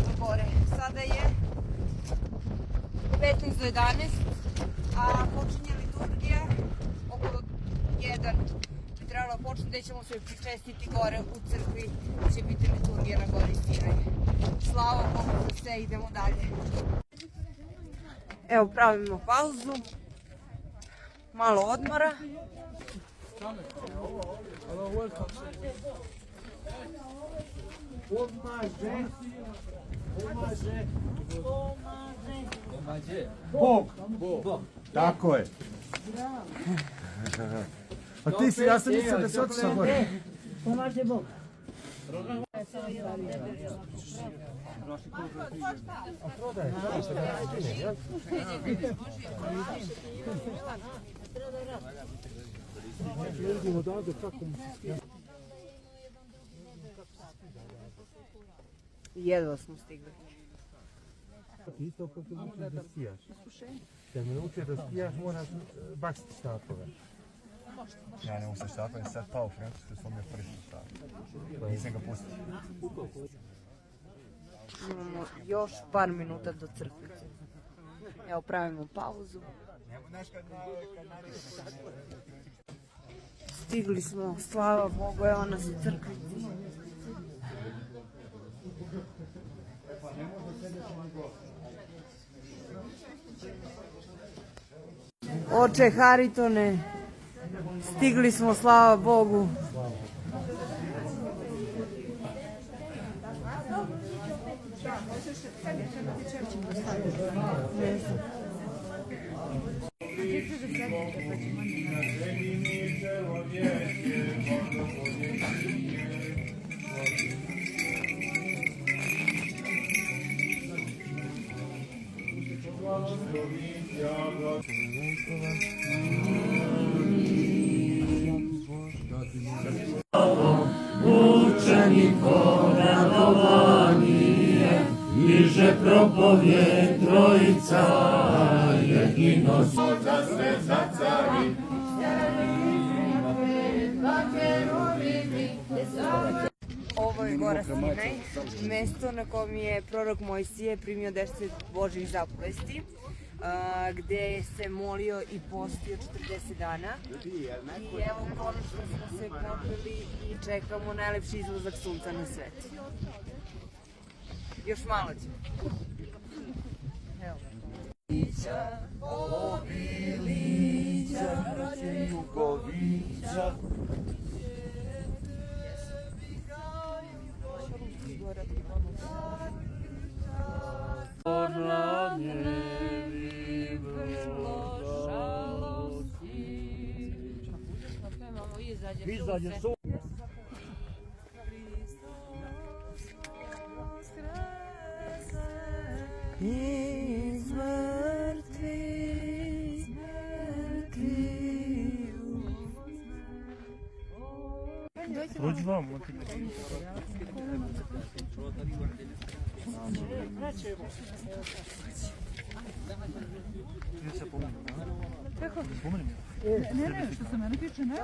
do gore. Sada je 15 do 11, a počinje liturgija oko 1. Bi trebalo početi gde ćemo se pričestiti gore u crkvi. Će biti liturgija na gori Sinaj. Slava Bogu za sve, idemo dalje. Evo, pravimo pauzu. Malo odmora. Bog. Tako je. A ti si, ja sam mislio da si otišao gore. Pomaže Bog. Jedva smo stigli. Ti isto kako te naučiš da skijaš. Da me naučio da skijaš, moraš baciti štapove. Ja ne mogu sa štapom, sad pao u Francusku, sam je prvi štap. Nisam ga pustio. Imamo još par minuta do crkvice. Evo, pravimo pauzu. Stigli smo, slava Bogu, evo nas u crkvici. Oče Haritone, stigli smo, slava Bogu. Učeniko radovanje, iže propovje trojica, jedino da sve zacari. Ovo je gora Sinaj, mesto na kom je prorok Mojsije primio 10 Božjih zapovesti, gde se molio i postio 40 dana. I evo, konačno smo se popili i čekamo najlepši izlazak sunca na svet. Još malo će. Evo. Izađe su. Iz mrtvih Prođi vam. Ne, što se mene tiče, ne.